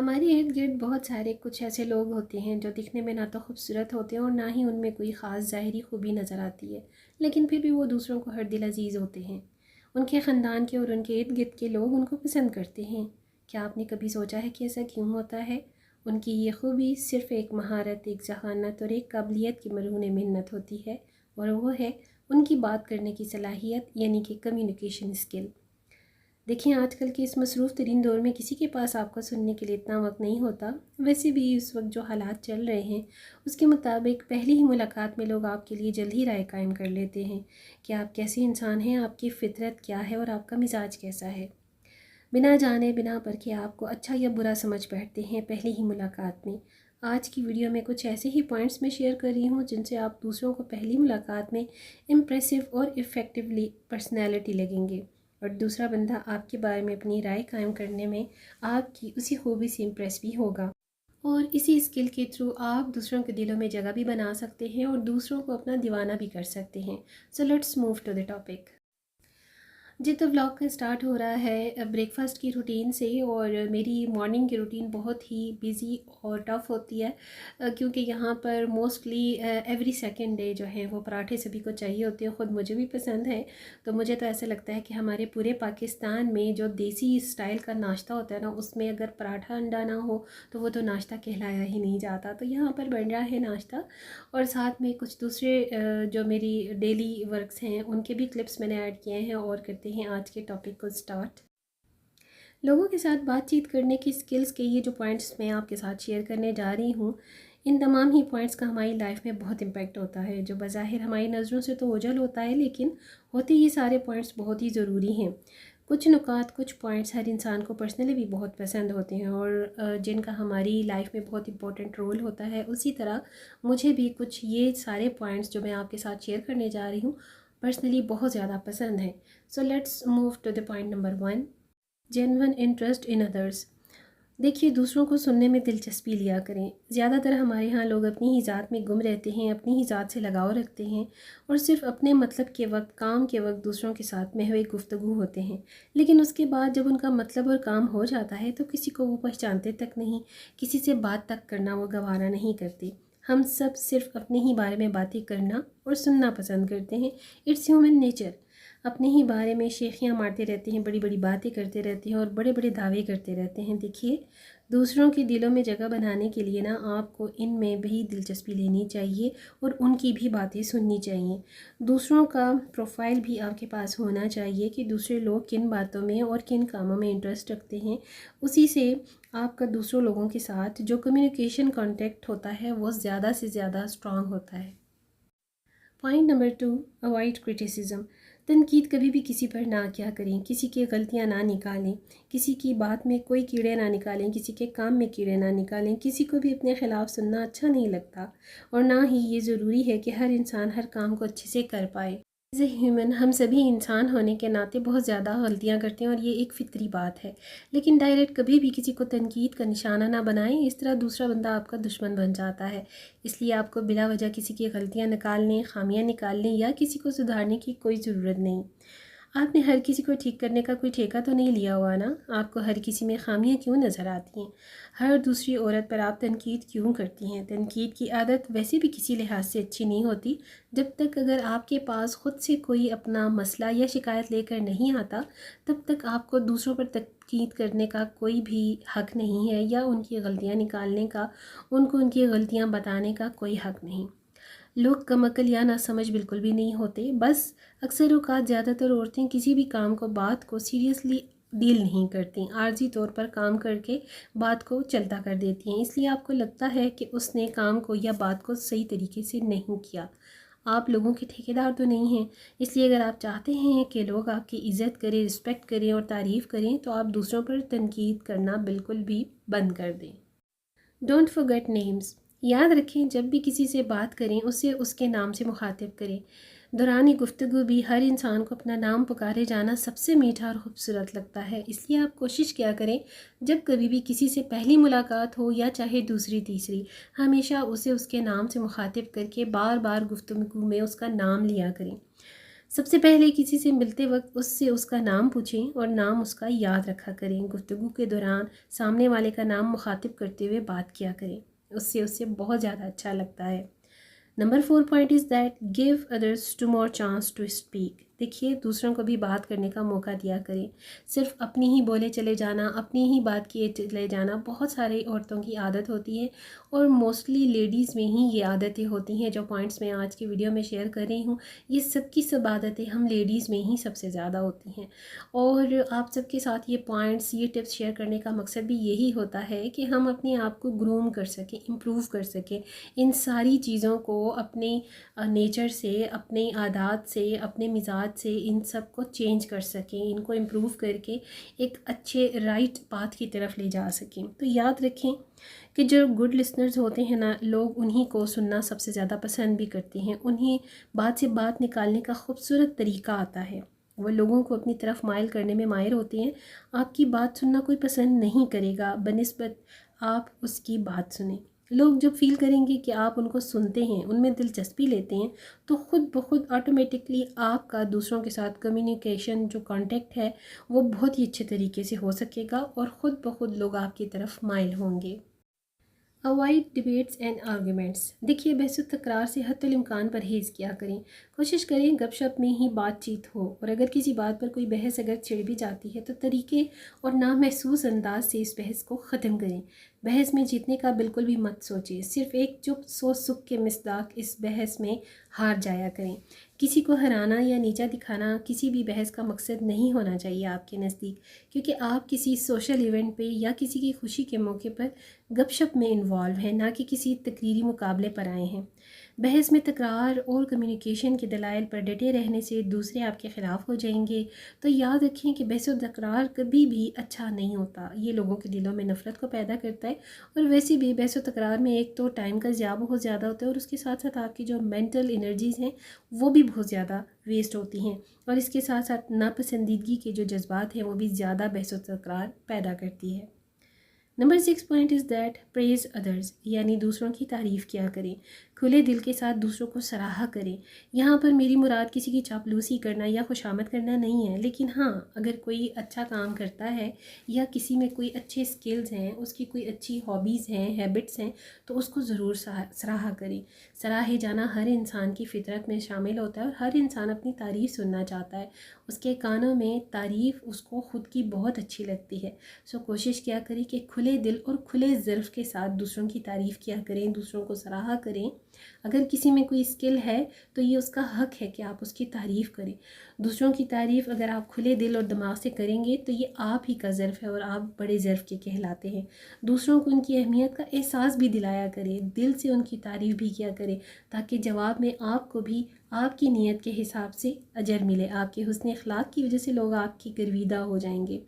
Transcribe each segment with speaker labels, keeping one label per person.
Speaker 1: ہمارے ارد گرد بہت سارے کچھ ایسے لوگ ہوتے ہیں جو دکھنے میں نہ تو خوبصورت ہوتے ہیں اور نہ ہی ان میں کوئی خاص ظاہری خوبی نظر آتی ہے، لیکن پھر بھی وہ دوسروں کو ہر دل عزیز ہوتے ہیں۔ ان کے خاندان کے اور ان کے ارد گرد کے لوگ ان کو پسند کرتے ہیں۔ کیا آپ نے کبھی سوچا ہے کہ ایسا کیوں ہوتا ہے؟ ان کی یہ خوبی صرف ایک مہارت، ایک ذہانت اور ایک قابلیت کی مرہون منت ہوتی ہے، اور وہ ہے ان کی بات کرنے کی صلاحیت، یعنی کہ کمیونیکیشن اسکل۔ دیکھیں، آج کل کے اس مصروف ترین دور میں کسی کے پاس آپ کو سننے کے لیے اتنا وقت نہیں ہوتا۔ ویسے بھی اس وقت جو حالات چل رہے ہیں اس کے مطابق پہلی ہی ملاقات میں لوگ آپ کے لیے جلد ہی رائے قائم کر لیتے ہیں کہ آپ کیسے انسان ہیں، آپ کی فطرت کیا ہے اور آپ کا مزاج کیسا ہے۔ بنا جانے بنا پرکھے آپ کو اچھا یا برا سمجھ بیٹھتے ہیں پہلی ہی ملاقات میں۔ آج کی ویڈیو میں کچھ ایسے ہی پوائنٹس میں شیئر کر رہی ہوں جن سے آپ دوسروں کو پہلی ملاقات میں امپریسو اور افیکٹولی پرسنالٹی لگیں گے، اور دوسرا بندہ آپ کے بارے میں اپنی رائے قائم کرنے میں آپ کی اسی خوبی سے امپریس بھی ہوگا، اور اسی اسکل کے تھرو آپ دوسروں کے دلوں میں جگہ بھی بنا سکتے ہیں اور دوسروں کو اپنا دیوانہ بھی کر سکتے ہیں۔ So let's move to the topic. جی، تو ولاگ کا سٹارٹ ہو رہا ہے بریک فاسٹ کی روٹین سے، اور میری مارننگ کی روٹین بہت ہی بیزی اور ٹف ہوتی ہے، کیونکہ یہاں پر موسٹلی ایوری سیکنڈ ڈے جو ہے وہ پراٹھے سبھی کو چاہیے ہوتے ہیں۔ خود مجھے بھی پسند ہے، تو مجھے تو ایسا لگتا ہے کہ ہمارے پورے پاکستان میں جو دیسی اسٹائل کا ناشتہ ہوتا ہے نا، اس میں اگر پراٹھا انڈا نہ ہو تو وہ تو ناشتہ کہلایا ہی نہیں جاتا۔ تو یہاں پر بن رہا ہے ناشتہ، اور ساتھ میں کچھ دوسرے جو میری ڈیلی ورکس ہیں ان کے بھی کلپس میں نے ایڈ کیے ہیں، اور کرتے ہیں آج کے ٹاپک کو سٹارٹ۔ لوگوں کے ساتھ بات چیت کرنے کی سکلز کے یہ جو پوائنٹس میں آپ کے ساتھ شیئر کرنے جا رہی ہوں، ان تمام ہی پوائنٹس کا ہماری لائف میں بہت امپیکٹ ہوتا ہے، جو بظاہر ہماری نظروں سے تو اوجھل ہوتا ہے، لیکن ہوتے ہی سارے پوائنٹس بہت ہی ضروری ہیں۔ کچھ نکات، کچھ پوائنٹس ہر انسان کو پرسنلی بھی بہت پسند ہوتے ہیں اور جن کا ہماری لائف میں بہت امپورٹنٹ رول ہوتا ہے۔ اسی طرح مجھے بھی کچھ یہ سارے پوائنٹس جو میں آپ کے ساتھ شیئر کرنے جا رہی ہوں پرسنلی بہت زیادہ پسند ہیں۔ So let's move to the point number 1، genuine interest in others. دیکھیے، دوسروں کو سننے میں دلچسپی لیا کریں۔ زیادہ تر ہمارے ہاں لوگ اپنی ہی ذات میں گم رہتے ہیں، اپنی ہی ذات سے لگاؤ رکھتے ہیں، اور صرف اپنے مطلب کے وقت، کام کے وقت دوسروں کے ساتھ محو گفتگو ہوتے ہیں، لیکن اس کے بعد جب ان کا مطلب اور کام ہو جاتا ہے تو کسی کو وہ پہچانتے تک نہیں، کسی سے بات تک کرنا وہ گوارا نہیں کرتے۔ ہم سب صرف اپنے ہی بارے میں باتیں کرنا اور سننا پسند کرتے ہیں۔ It's human nature. اپنے ہی بارے میں شیخیاں مارتے رہتے ہیں، بڑی بڑی باتیں کرتے رہتے ہیں اور بڑے بڑے دعوے کرتے رہتے ہیں۔ دیکھیے، دوسروں کے دلوں میں جگہ بنانے کے لیے نا آپ کو ان میں بھی دلچسپی لینی چاہیے اور ان کی بھی باتیں سننی چاہیے۔ دوسروں کا پروفائل بھی آپ کے پاس ہونا چاہیے کہ دوسرے لوگ کن باتوں میں اور کن کاموں میں انٹرسٹ رکھتے ہیں۔ اسی سے آپ کا دوسروں لوگوں کے ساتھ جو کمیونیکیشن کانٹیکٹ ہوتا ہے وہ زیادہ سے زیادہ اسٹرانگ ہوتا ہے۔ Point number 2، avoid criticism. تنقید کبھی بھی کسی پر نہ کیا کریں، کسی کی غلطیاں نہ نکالیں، کسی کی بات میں کوئی کیڑے نہ نکالیں، کسی کے کام میں کیڑے نہ نکالیں۔ کسی کو بھی اپنے خلاف سننا اچھا نہیں لگتا، اور نہ ہی یہ ضروری ہے کہ ہر انسان ہر کام کو اچھے سے کر پائے۔ ایز اے ہیومن، ہم سبھی انسان ہونے کے ناطے بہت زیادہ غلطیاں کرتے ہیں، اور یہ ایک فطری بات ہے، لیکن ڈائریکٹ کبھی بھی کسی کو تنقید کا نشانہ نہ بنائیں، اس طرح دوسرا بندہ آپ کا دشمن بن جاتا ہے۔ اس لیے آپ کو بلا وجہ کسی کی غلطیاں نکالنے، خامیاں نکالنے یا کسی کو سدھارنے کی کوئی ضرورت نہیں۔ آپ نے ہر کسی کو ٹھیک کرنے کا کوئی ٹھیکہ تو نہیں لیا ہوا نا؟ آپ کو ہر کسی میں خامیاں کیوں نظر آتی ہیں؟ ہر دوسری عورت پر آپ تنقید کیوں کرتی ہیں؟ تنقید کی عادت ویسے بھی کسی لحاظ سے اچھی نہیں ہوتی۔ جب تک اگر آپ کے پاس خود سے کوئی اپنا مسئلہ یا شکایت لے کر نہیں آتا، تب تک آپ کو دوسروں پر تنقید کرنے کا کوئی بھی حق نہیں ہے، یا ان کی غلطیاں نکالنے کا، ان کو ان کی غلطیاں بتانے کا کوئی حق نہیں۔ لوگ کم عقل یا نہ سمجھ بالکل بھی نہیں ہوتے، بس اکثر اوقات زیادہ تر عورتیں کسی بھی کام کو، بات کو سیریسلی ڈیل نہیں کرتی، عارضی طور پر کام کر کے بات کو چلتا کر دیتی ہیں، اس لیے آپ کو لگتا ہے کہ اس نے کام کو یا بات کو صحیح طریقے سے نہیں کیا۔ آپ لوگوں کے ٹھیکیدار تو نہیں ہیں، اس لیے اگر آپ چاہتے ہیں کہ لوگ آپ کی عزت کریں، رسپیکٹ کریں اور تعریف کریں، تو آپ دوسروں پر تنقید کرنا بالکل بھی بند کر دیں۔ Don't forget names. یاد رکھیں، جب بھی کسی سے بات کریں اسے اس کے نام سے مخاطب کریں۔ دوران گفتگو بھی ہر انسان کو اپنا نام پکارے جانا سب سے میٹھا اور خوبصورت لگتا ہے، اس لیے آپ کوشش کیا کریں جب کبھی بھی کسی سے پہلی ملاقات ہو یا چاہے دوسری تیسری، ہمیشہ اسے اس کے نام سے مخاطب کر کے بار بار گفتگو میں اس کا نام لیا کریں۔ سب سے پہلے کسی سے ملتے وقت اس سے اس کا نام پوچھیں اور نام اس کا یاد رکھا کریں. گفتگو کے دوران سامنے والے کا نام مخاطب کرتے ہوئے بات کیا کریں, اس سے بہت زیادہ اچھا لگتا ہے. Number 4 point is that give others to more chance to speak. دیکھیے دوسروں کو بھی بات کرنے کا موقع دیا کریں. صرف اپنی ہی بولے چلے جانا, اپنی ہی بات کیے چلے جانا بہت سارے عورتوں کی عادت ہوتی ہے, اور موسٹلی لیڈیز میں ہی یہ عادتیں ہوتی ہیں. جو پوائنٹس میں آج کی ویڈیو میں شیئر کر رہی ہوں, یہ سب کی سب عادتیں ہم لیڈیز میں ہی سب سے زیادہ ہوتی ہیں. اور آپ سب کے ساتھ یہ پوائنٹس, یہ ٹپس شیئر کرنے کا مقصد بھی یہی ہوتا ہے کہ ہم اپنے آپ کو گروم کر سکیں, امپروو کر سکیں. ان ساری چیزوں کو اپنے نیچر سے, اپنے عادات سے, اپنے مزاج سے ان سب کو چینج کر سکیں, ان کو امپروو کر کے ایک اچھے رائٹ پاتھ کی طرف لے جا سکیں. تو یاد رکھیں کہ جو گڈ لسنرز ہوتے ہیں نا, لوگ انہی کو سننا سب سے زیادہ پسند بھی کرتے ہیں. انہیں بات سے بات نکالنے کا خوبصورت طریقہ آتا ہے, وہ لوگوں کو اپنی طرف مائل کرنے میں ماہر ہوتے ہیں. آپ کی بات سننا کوئی پسند نہیں کرے گا بنسبت آپ اس کی بات سنیں. لوگ جب فیل کریں گے کہ آپ ان کو سنتے ہیں, ان میں دلچسپی لیتے ہیں, تو خود بخود آٹومیٹکلی آپ کا دوسروں کے ساتھ کمیونیکیشن جو کانٹیکٹ ہے وہ بہت ہی اچھے طریقے سے ہو سکے گا, اور خود بخود لوگ آپ کی طرف مائل ہوں گے. Avoid debates and arguments. دیکھیے بحث و تکرار سے حتی الامکان پرہیز کیا کریں. کوشش کریں گپ شپ میں ہی بات چیت ہو, اور اگر کسی بات پر کوئی بحث اگر چھڑ بھی جاتی ہے تو طریقے اور نامحسوس انداز سے اس بحث کو ختم کریں. بحث میں جیتنے کا بالکل بھی مت سوچیں, صرف ایک چپ سوچ سکھ کے مصداق اس بحث میں ہار جایا کریں. کسی کو ہرانا یا نیچا دکھانا کسی بھی بحث کا مقصد نہیں ہونا چاہیے آپ کے نزدیک, کیونکہ آپ کسی سوشل ایونٹ پہ یا کسی کی خوشی کے موقع پر گپ شپ میں انوالو ہیں, نہ کہ کسی تقریری مقابلے پر آئے ہیں. بحث میں تکرار اور کمیونیکیشن کے دلائل پر ڈٹے رہنے سے دوسرے آپ کے خلاف ہو جائیں گے. تو یاد رکھیں کہ بحث و تکرار کبھی بھی اچھا نہیں ہوتا, یہ لوگوں کے دلوں میں نفرت کو پیدا کرتا ہے. اور ویسے بھی بحث و تکرار میں ایک تو ٹائم کا ضیاع بہت زیادہ ہوتا ہے, اور اس کے ساتھ ساتھ آپ کی جو مینٹل انرجیز ہیں وہ بھی بہت زیادہ ویسٹ ہوتی ہیں, اور اس کے ساتھ ساتھ ناپسندیدگی کے جو جذبات ہیں وہ بھی زیادہ بحث و تکرار پیدا کرتی ہے. Number 6 point is that praise others, یعنی دوسروں کی تعریف کیا کریں. کھلے دل کے ساتھ دوسروں کو سراہا کریں. یہاں پر میری مراد کسی کی چاپلوسی کرنا یا خوشامد کرنا نہیں ہے, لیکن ہاں اگر کوئی اچھا کام کرتا ہے یا کسی میں کوئی اچھے سکلز ہیں, اس کی کوئی اچھی ہابیز ہیں, ہیبٹس ہیں, تو اس کو ضرور سراہا کریں. سراہے جانا ہر انسان کی فطرت میں شامل ہوتا ہے, اور ہر انسان اپنی تعریف سننا چاہتا ہے. اس کے کانوں میں تعریف اس کو خود کی بہت اچھی لگتی ہے. کوشش کیا کریں کہ کھلے دل اور کھلے ظرف کے ساتھ دوسروں کی تعریف کیا کریں, دوسروں کو سراہا کریں. اگر کسی میں کوئی اسکل ہے تو یہ اس کا حق ہے کہ آپ اس کی تعریف کریں. دوسروں کی تعریف اگر آپ کھلے دل اور دماغ سے کریں گے تو یہ آپ ہی کا ظرف ہے, اور آپ بڑے ظرف کے کہلاتے ہیں. دوسروں کو ان کی اہمیت کا احساس بھی دلایا کریں, دل سے ان کی تعریف بھی کیا کریں, تاکہ جواب میں آپ کو بھی آپ کی نیت کے حساب سے اجر ملے. آپ کے حسن اخلاق کی وجہ سے لوگ آپ کی گرویدہ ہو جائیں گے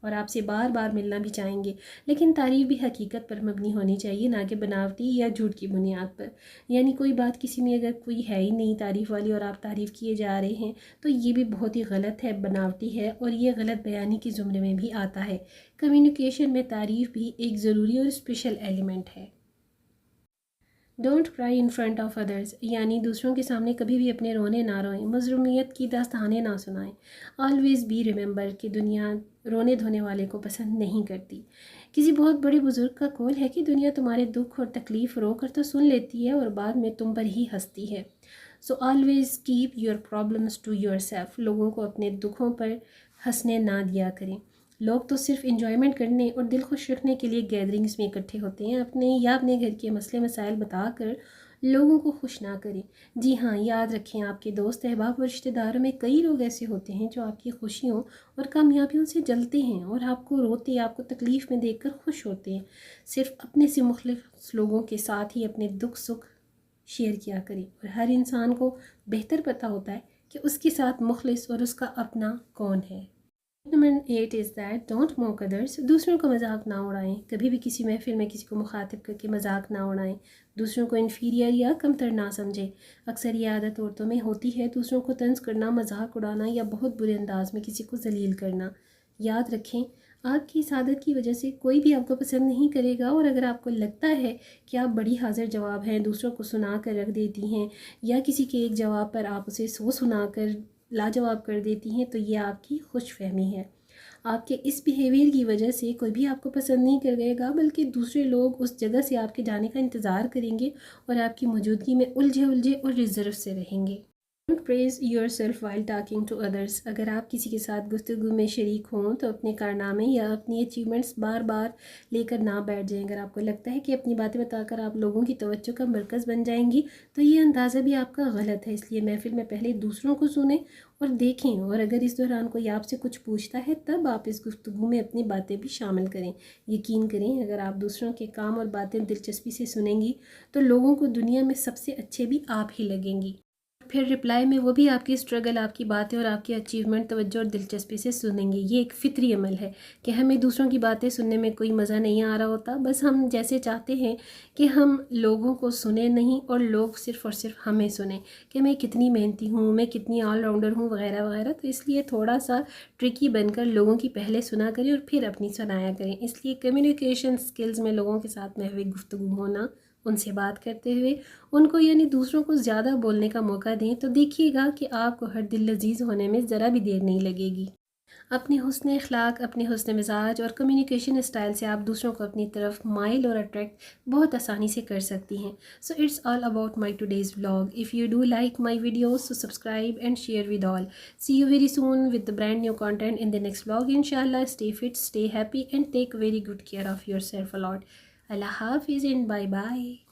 Speaker 1: اور آپ سے بار بار ملنا بھی چاہیں گے. لیکن تعریف بھی حقیقت پر مبنی ہونی چاہیے, نہ کہ بناوٹی یا جھوٹ کی بنیاد پر. یعنی کوئی بات کسی میں اگر کوئی ہے ہی نہیں تعریف والی اور آپ تعریف کیے جا رہے ہیں تو یہ بھی بہت ہی غلط ہے, بناوٹی ہے, اور یہ غلط بیانی کے زمرے میں بھی آتا ہے. کمیونیکیشن میں تعریف بھی ایک ضروری اور اسپیشل ایلیمنٹ ہے. ڈونٹ کرائی ان فرنٹ آف ادرز, یعنی دوسروں کے سامنے کبھی بھی اپنے رونے نہ روئیں, مظلومیت کی داستانیں نہ سنائیں. آلویز بی ریممبر کہ دنیا رونے دھونے والے کو پسند نہیں کرتی. کسی بہت بڑے بزرگ کا قول ہے کہ دنیا تمہارے دکھ اور تکلیف رو کر تو سن لیتی ہے اور بعد میں تم پر ہی ہنستی ہے. So always keep your problems to yourself. لوگوں کو اپنے دکھوں پر ہنسنے نہ دیا کریں. لوگ تو صرف انجوائمنٹ کرنے اور دل خوش رکھنے کے لیے گیدرنگز میں اکٹھے ہوتے ہیں. اپنے گھر کے مسئلے مسائل بتا کر لوگوں کو خوش نہ کریں. جی ہاں, یاد رکھیں آپ کے دوست احباب اور رشتہ داروں میں کئی لوگ ایسے ہوتے ہیں جو آپ کی خوشیوں اور کامیابیوں سے جلتے ہیں اور آپ کو روتے, آپ کو تکلیف میں دیکھ کر خوش ہوتے ہیں. صرف اپنے سے مخلص لوگوں کے ساتھ ہی اپنے دکھ سکھ شیئر کیا کریں, اور ہر انسان کو بہتر پتہ ہوتا ہے کہ اس کے ساتھ مخلص اور اس کا اپنا کون ہے. نمبر 8 از دیٹ ڈونٹ موک ادرس. دوسروں کو مذاق نہ اڑائیں. کبھی بھی کسی محفل میں کسی کو مخاطب کر کے مذاق نہ اڑائیں. دوسروں کو انفیریئر یا کمتر نہ سمجھیں. اکثر یہ عادت عورتوں میں ہوتی ہے, دوسروں کو طنز کرنا, مذاق اڑانا یا بہت برے انداز میں کسی کو ذلیل کرنا. یاد رکھیں آپ کی اس عادت کی وجہ سے کوئی بھی آپ کو پسند نہیں کرے گا, اور اگر آپ کو لگتا ہے کہ آپ بڑی حاضر جواب ہیں, دوسروں کو سنا کر رکھ دیتی ہیں, یا کسی کے ایک جواب پر آپ اسے سنا کر لاجواب کر دیتی ہیں تو یہ آپ کی خوش فہمی ہے. آپ کے اس بیہیویئر کی وجہ سے کوئی بھی آپ کو پسند نہیں کرے گا، بلکہ دوسرے لوگ اس جگہ سے آپ کے جانے کا انتظار کریں گے اور آپ کی موجودگی میں الجھے اور ریزرو سے رہیں گے. Don't praise yourself while talking to others. اگر آپ کسی کے ساتھ گفتگو میں شریک ہوں تو اپنے کارنامے یا اپنی اچیومنٹس بار بار لے کر نہ بیٹھ جائیں. اگر آپ کو لگتا ہے کہ اپنی باتیں بتا کر آپ لوگوں کی توجہ کا مرکز بن جائیں گی تو یہ اندازہ بھی آپ کا غلط ہے. اس لیے محفل میں پہلے دوسروں کو سنیں اور دیکھیں، اور اگر اس دوران کوئی آپ سے کچھ پوچھتا ہے تب آپ اس گفتگو میں اپنی باتیں بھی شامل کریں. یقین کریں اگر آپ دوسروں کے کام اور باتیں دلچسپی سے سنیں گی تو لوگوں کو دنیا میں سب سے اچھے بھی آپ ہی لگیں گی. پھر رپلائی میں وہ بھی آپ کی اسٹرگل، آپ کی باتیں اور آپ کی اچیومنٹ توجہ اور دلچسپی سے سنیں گے. یہ ایک فطری عمل ہے کہ ہمیں دوسروں کی باتیں سننے میں کوئی مزہ نہیں آ رہا ہوتا، بس ہم جیسے چاہتے ہیں کہ ہم لوگوں کو سنیں نہیں اور لوگ صرف اور صرف ہمیں سنیں کہ میں کتنی محنتی ہوں، میں کتنی آل راؤنڈر ہوں وغیرہ وغیرہ. تو اس لیے تھوڑا سا ٹرکی بن کر لوگوں کی پہلے سنا کریں اور پھر اپنی سنایا کریں. اس لیے کمیونیکیشن سکلز میں لوگوں کے ساتھ محو گفتگو ہونا، ان سے بات کرتے ہوئے ان کو یعنی دوسروں کو زیادہ بولنے کا موقع دیں تو دیکھیے گا کہ آپ کو ہر دل لذیذ ہونے میں ذرا بھی دیر نہیں لگے گی. اپنے حسن اخلاق، اپنے حسن مزاج اور کمیونیکیشن اسٹائل سے آپ دوسروں کو اپنی طرف مائل اور اٹریکٹ بہت آسانی سے کر سکتی ہیں. So it's all about my today's vlog. If you do like my videos, so subscribe and share with all. See you very soon with the brand new content in the next vlog. Inshallah, stay fit, stay happy and take very good care of yourself a lot. Allah Hafiz and bye bye.